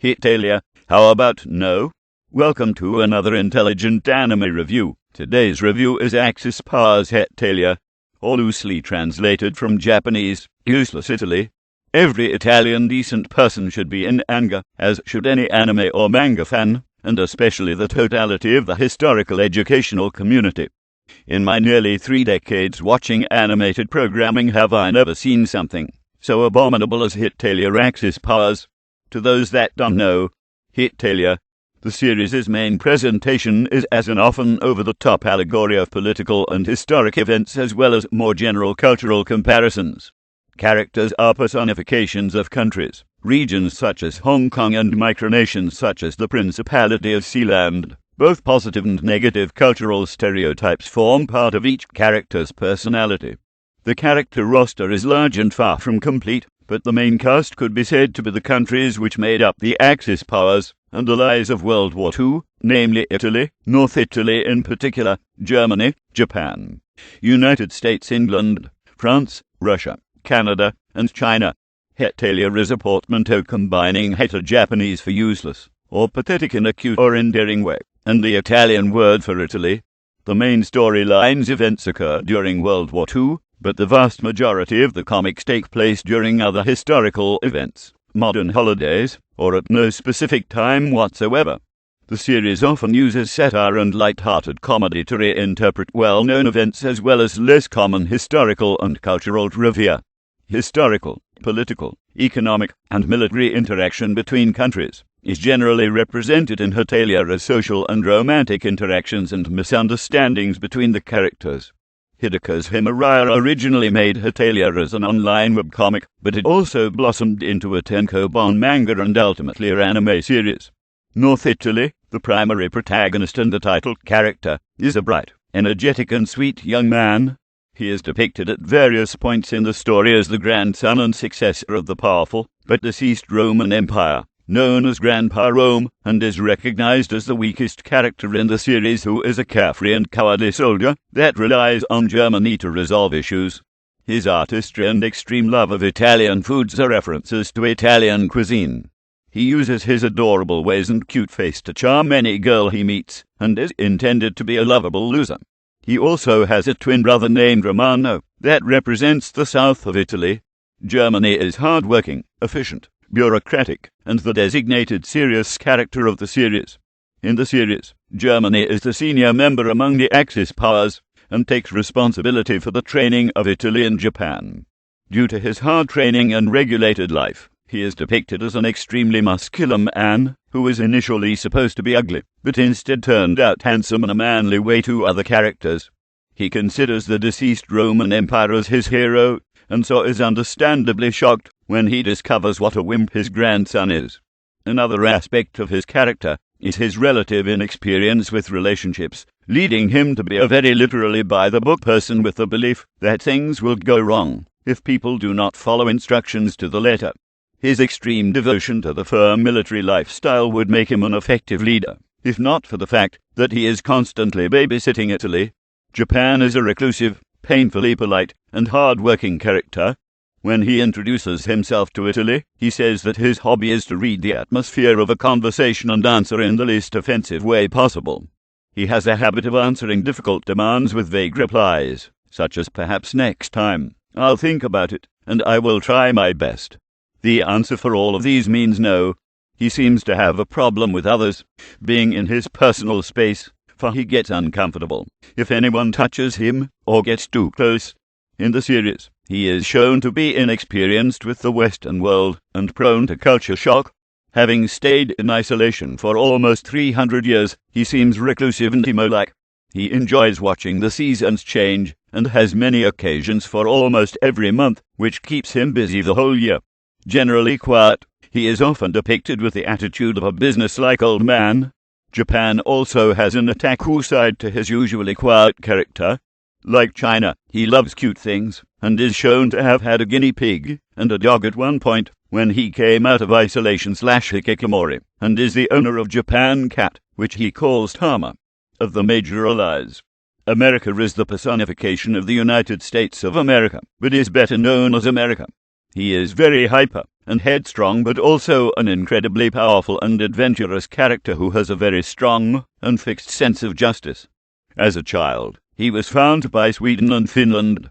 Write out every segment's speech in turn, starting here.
Hetalia, how about no? Welcome to another intelligent anime review. Today's review is Axis Powers Hetalia, or loosely translated from Japanese, Useless Italy. Every Italian decent person should be in anger, as should any anime or manga fan, and especially the totality of the historical educational community. In my nearly 3 decades watching animated programming have I never seen something so abominable as Hetalia Axis Powers. To those that don't know, Hetalia, the series' main presentation, is as an often over-the-top allegory of political and historic events as well as more general cultural comparisons. Characters are personifications of countries, regions such as Hong Kong and micronations such as the Principality of Sealand. Both positive and negative cultural stereotypes form part of each character's personality. The character roster is large and far from complete, but the main cast could be said to be the countries which made up the Axis powers and allies of World War II, namely Italy, North Italy in particular, Germany, Japan, United States, England, France, Russia, Canada, and China. Hetalia is a portmanteau combining Heta Japanese for useless, or pathetic in a cute or endearing way, and the Italian word for Italy. The main storyline's events occur during World War II, but the vast majority of the comics take place during other historical events, modern holidays, or at no specific time whatsoever. The series often uses satire and light-hearted comedy to reinterpret well-known events as well as less common historical and cultural trivia. Historical, political, economic, and military interaction between countries is generally represented in Hetalia as social and romantic interactions and misunderstandings between the characters. Hideki's Himariya originally made Hetalia as an online webcomic, but it also blossomed into a Tenkobon manga and ultimately an anime series. North Italy, the primary protagonist and the title character, is a bright, energetic and sweet young man. He is depicted at various points in the story as the grandson and successor of the powerful but deceased Roman Empire, known as Grandpa Rome, and is recognized as the weakest character in the series, who is a carefree and cowardly soldier that relies on Germany to resolve issues. His artistry and extreme love of Italian foods are references to Italian cuisine. He uses his adorable ways and cute face to charm any girl he meets, and is intended to be a lovable loser. He also has a twin brother named Romano that represents the south of Italy. Germany is hard-working, efficient, bureaucratic, and the designated serious character of the series. In the series, Germany is the senior member among the Axis powers and takes responsibility for the training of Italy and Japan. Due to his hard training and regulated life, he is depicted as an extremely muscular man who is initially supposed to be ugly, but instead turned out handsome in a manly way to other characters. He considers the deceased Roman Empire as his hero, and so is understandably shocked when he discovers what a wimp his grandson is. Another aspect of his character is his relative inexperience with relationships, leading him to be a very literally by-the-book person with the belief that things will go wrong if people do not follow instructions to the letter. His extreme devotion to the firm military lifestyle would make him an effective leader, if not for the fact that he is constantly babysitting Italy. Japan is a reclusive, painfully polite, and hard-working character. When he introduces himself to Italy, he says that his hobby is to read the atmosphere of a conversation and answer in the least offensive way possible. He has a habit of answering difficult demands with vague replies, such as "perhaps next time," "I'll think about it," and "I will try my best." The answer for all of these means no. He seems to have a problem with others being in his personal space, for he gets uncomfortable if anyone touches him or gets too close. In the series, he is shown to be inexperienced with the Western world and prone to culture shock. Having stayed in isolation for almost 300 years, he seems reclusive and emo-like. He enjoys watching the seasons change and has many occasions for almost every month, which keeps him busy the whole year. Generally quiet, he is often depicted with the attitude of a business-like old man. Japan also has an otaku side to his usually quiet character. Like China, he loves cute things, and is shown to have had a guinea pig and a dog at one point when he came out of isolation/hikikomori, and is the owner of Japan Cat, which he calls Tama. Of the major allies, America is the personification of the United States of America, but is better known as America. He is very hyper, and headstrong, but also an incredibly powerful and adventurous character who has a very strong and fixed sense of justice. As a child, he was found by Sweden and Finland.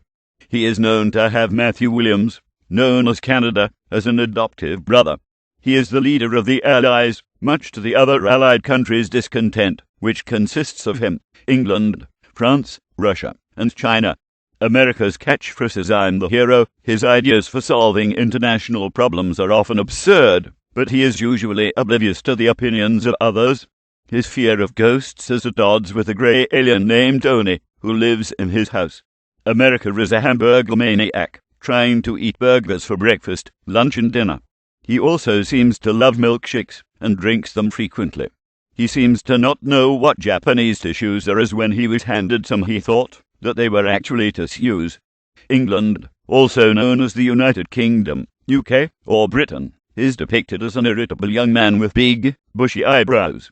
He is known to have Matthew Williams, known as Canada, as an adoptive brother. He is the leader of the Allies, much to the other Allied countries' discontent, which consists of him, England, France, Russia, and China. America's catchphrase is "I'm the hero." His ideas for solving international problems are often absurd, but he is usually oblivious to the opinions of others. His fear of ghosts is at odds with a grey alien named Tony, who lives in his house. America is a hamburger maniac, trying to eat burgers for breakfast, lunch and dinner. He also seems to love milkshakes, and drinks them frequently. He seems to not know what Japanese tissues are, as when he was handed some he thought that they were actually tissues. England, also known as the United Kingdom, UK, or Britain, is depicted as an irritable young man with big, bushy eyebrows.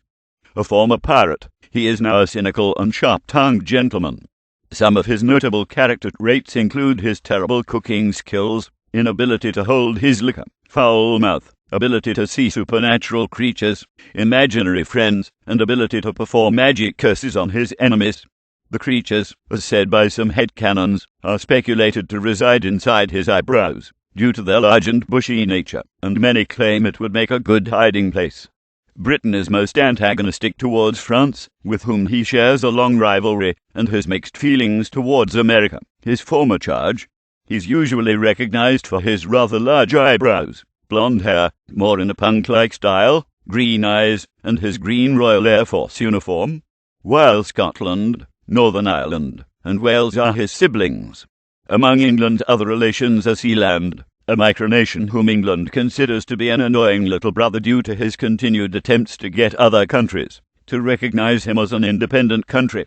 A former pirate, he is now a cynical and sharp-tongued gentleman. Some of his notable character traits include his terrible cooking skills, inability to hold his liquor, foul mouth, ability to see supernatural creatures, imaginary friends, and ability to perform magic curses on his enemies. The creatures, as said by some headcanons, are speculated to reside inside his eyebrows, due to their large and bushy nature, and many claim it would make a good hiding place. Britain is most antagonistic towards France, with whom he shares a long rivalry, and has mixed feelings towards America, his former charge. He's usually recognized for his rather large eyebrows, blonde hair, more in a punk-like style, green eyes, and his green Royal Air Force uniform, while Scotland, Northern Ireland, and Wales are his siblings. Among England's other relations are Sealand, a micronation whom England considers to be an annoying little brother due to his continued attempts to get other countries to recognize him as an independent country.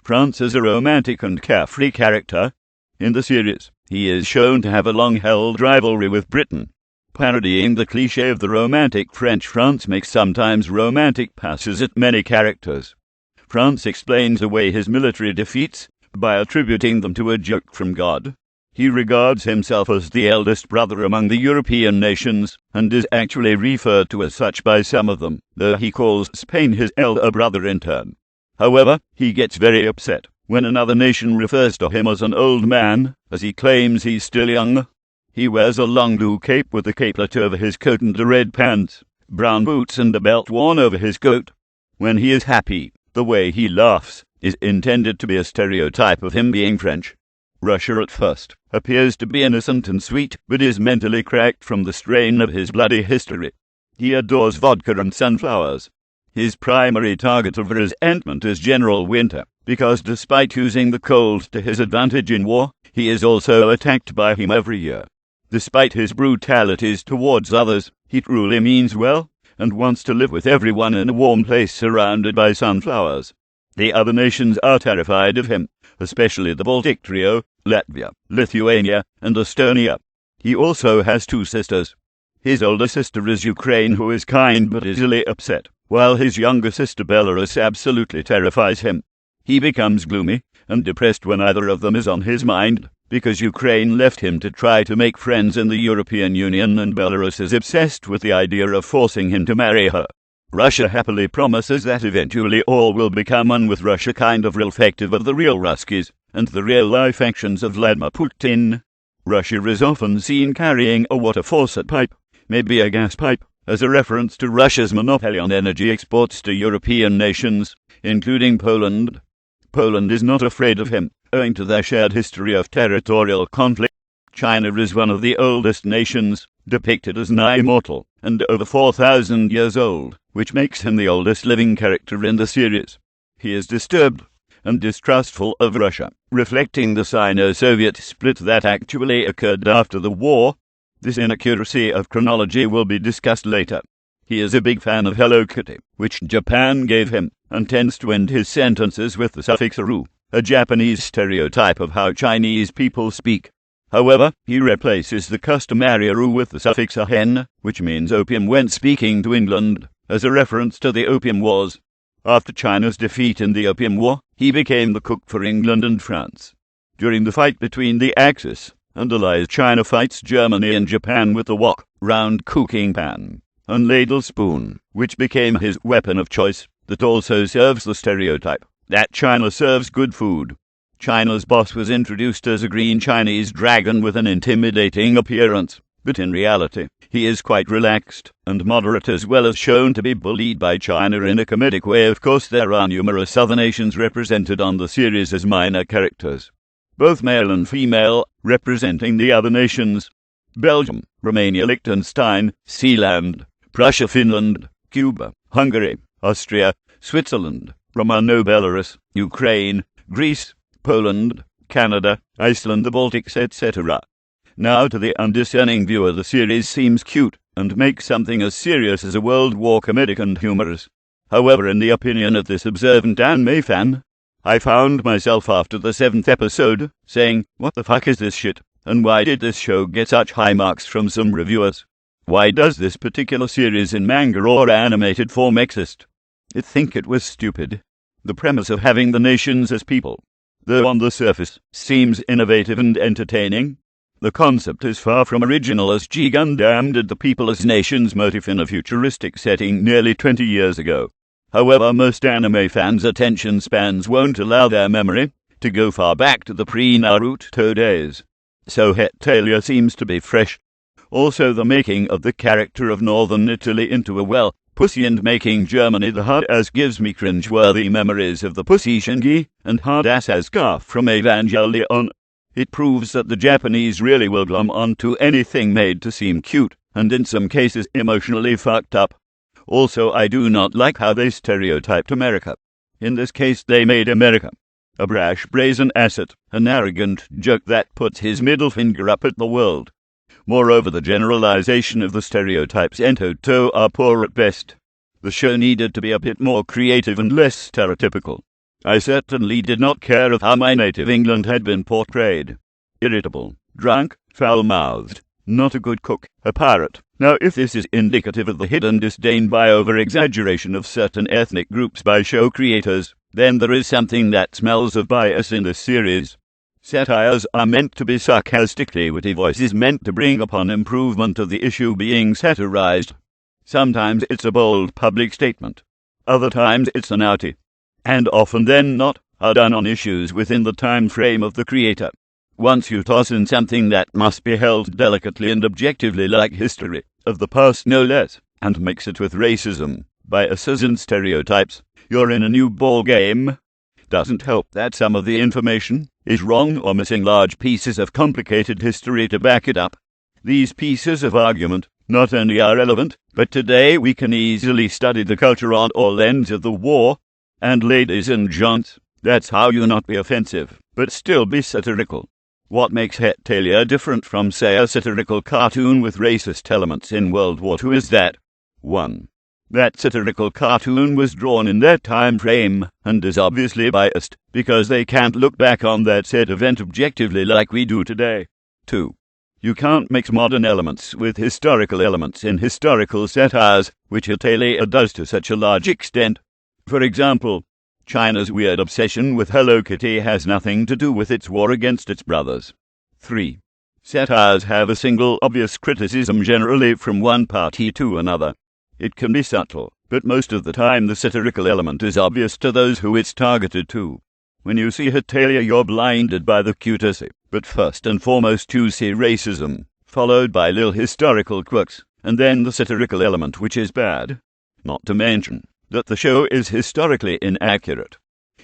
France is a romantic and carefree character. In the series, he is shown to have a long-held rivalry with Britain. Parodying the cliché of the romantic French, France makes sometimes romantic passes at many characters. France explains away his military defeats by attributing them to a joke from God. He regards himself as the eldest brother among the European nations, and is actually referred to as such by some of them, though he calls Spain his elder brother in turn. However, he gets very upset when another nation refers to him as an old man, as he claims he's still young. He wears a long blue cape with a capelet over his coat and red pants, brown boots and a belt worn over his coat. When he is happy, the way he laughs is intended to be a stereotype of him being French. Russia at first appears to be innocent and sweet, but is mentally cracked from the strain of his bloody history. He adores vodka and sunflowers. His primary target of resentment is General Winter, because despite using the cold to his advantage in war, he is also attacked by him every year. Despite his brutalities towards others, he truly means well, and wants to live with everyone in a warm place surrounded by sunflowers. The other nations are terrified of him, especially the Baltic trio, Latvia, Lithuania, and Estonia. He also has two sisters. His older sister is Ukraine, who is kind but easily upset, while his younger sister Belarus absolutely terrifies him. He becomes gloomy and depressed when either of them is on his mind, because Ukraine left him to try to make friends in the European Union, and Belarus is obsessed with the idea of forcing him to marry her. Russia happily promises that eventually all will become one with Russia, kind of reflective of the real Ruskies and the real-life actions of Vladimir Putin. Russia is often seen carrying a water faucet pipe, maybe a gas pipe, as a reference to Russia's monopoly on energy exports to European nations, including Poland. Poland is not afraid of him, owing to their shared history of territorial conflict. China is one of the oldest nations, depicted as nigh immortal, and over 4,000 years old, which makes him the oldest living character in the series. He is disturbed and distrustful of Russia, reflecting the Sino-Soviet split that actually occurred after the war. This inaccuracy of chronology will be discussed later. He is a big fan of Hello Kitty, which Japan gave him, and tends to end his sentences with the suffix "ru," a Japanese stereotype of how Chinese people speak. However, he replaces the customary "ru" with the suffix "hen," which means opium when speaking to England, as a reference to the Opium Wars. After China's defeat in the Opium War, he became the cook for England and France. During the fight between the Axis underlies China fights Germany and Japan with the wok, round cooking pan, and ladle spoon, which became his weapon of choice, that also serves the stereotype that China serves good food. China's boss was introduced as a green Chinese dragon with an intimidating appearance, but in reality, he is quite relaxed and moderate, as well as shown to be bullied by China in a comedic way. Of course, there are numerous other nations represented on the series as minor characters, both male and female, representing the other nations: Belgium, Romania, Liechtenstein, Sealand, Prussia, Finland, Cuba, Hungary, Austria, Switzerland, Romano, Belarus, Ukraine, Greece, Poland, Canada, Iceland, the Baltics, etc. Now, to the undiscerning viewer, the series seems cute and makes something as serious as a World War comedic and humorous. However, in the opinion of this observant anime fan, I found myself after the 7th episode saying, "What the fuck is this shit? And why did this show get such high marks from some reviewers? Why does this particular series in manga or animated form exist?" I think it was stupid. The premise of having the nations as people, though on the surface, seems innovative and entertaining. The concept is far from original, as G Gundam did the people as nations motif in a futuristic setting nearly 20 years ago. However, most anime fans' attention spans won't allow their memory to go far back to the pre-Naruto days, so Hetalia seems to be fresh. Also, the making of the character of Northern Italy into a pussy and making Germany the hard-ass gives me cringe-worthy memories of the pussy Shingi and hard-ass as Scar from Evangelion. It proves that the Japanese really will glom onto anything made to seem cute, and in some cases emotionally fucked up. Also, I do not like how they stereotyped America. In this case, they made America a brash, brazen asset, an arrogant jerk that puts his middle finger up at the world. Moreover, the generalization of the stereotypes en toto are poor at best. The show needed to be a bit more creative and less stereotypical. I certainly did not care of how my native England had been portrayed. Irritable, drunk, foul-mouthed, not a good cook, a pirate. Now, if this is indicative of the hidden disdain by over-exaggeration of certain ethnic groups by show creators, then there is something that smells of bias in this series. Satires are meant to be sarcastically witty voices meant to bring upon improvement of the issue being satirized. Sometimes it's a bold public statement. Other times it's an outie. And often then not, are done on issues within the time frame of the creator. Once you toss in something that must be held delicately and objectively, like history, of the past no less, and mix it with racism, biases and stereotypes, you're in a new ball game. Doesn't help that some of the information is wrong or missing large pieces of complicated history to back it up. These pieces of argument not only are relevant, but today we can easily study the culture on all ends of the war. And ladies and gents, that's how you not be offensive, but still be satirical. What makes Hetalia different from, say, a satirical cartoon with racist elements in World War II is that 1. That satirical cartoon was drawn in their time frame, and is obviously biased, because they can't look back on that said event objectively like we do today. 2. You can't mix modern elements with historical elements in historical satires, which Hetalia does to such a large extent. For example, China's weird obsession with Hello Kitty has nothing to do with its war against its brothers. 3. Satires have a single obvious criticism generally from one party to another. It can be subtle, but most of the time the satirical element is obvious to those who it's targeted to. When you see Hetalia, you're blinded by the cutacy, but first and foremost you see racism, followed by little historical quirks, and then the satirical element, which is bad. Not to mention that the show is historically inaccurate.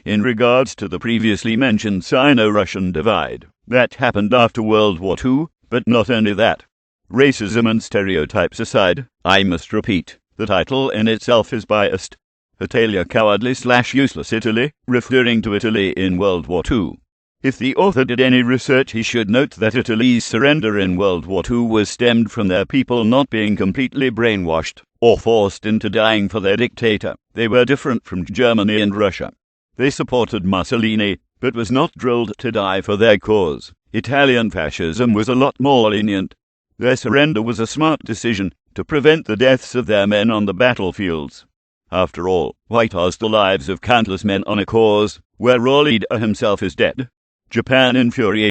In regards to the previously mentioned Sino-Russian divide, that happened after World War II, but not only that. Racism and stereotypes aside, I must repeat, the title in itself is biased. Hetalia cowardly/useless Italy, referring to Italy in World War II. If the author did any research, he should note that Italy's surrender in World War II was stemmed from their people not being completely brainwashed or forced into dying for their dictator. They were different from Germany and Russia. They supported Mussolini, but was not drilled to die for their cause. Italian fascism was a lot more lenient. Their surrender was a smart decision to prevent the deaths of their men on the battlefields. After all, why toss the lives of countless men on a cause where raw leader himself is dead? Japan infuriated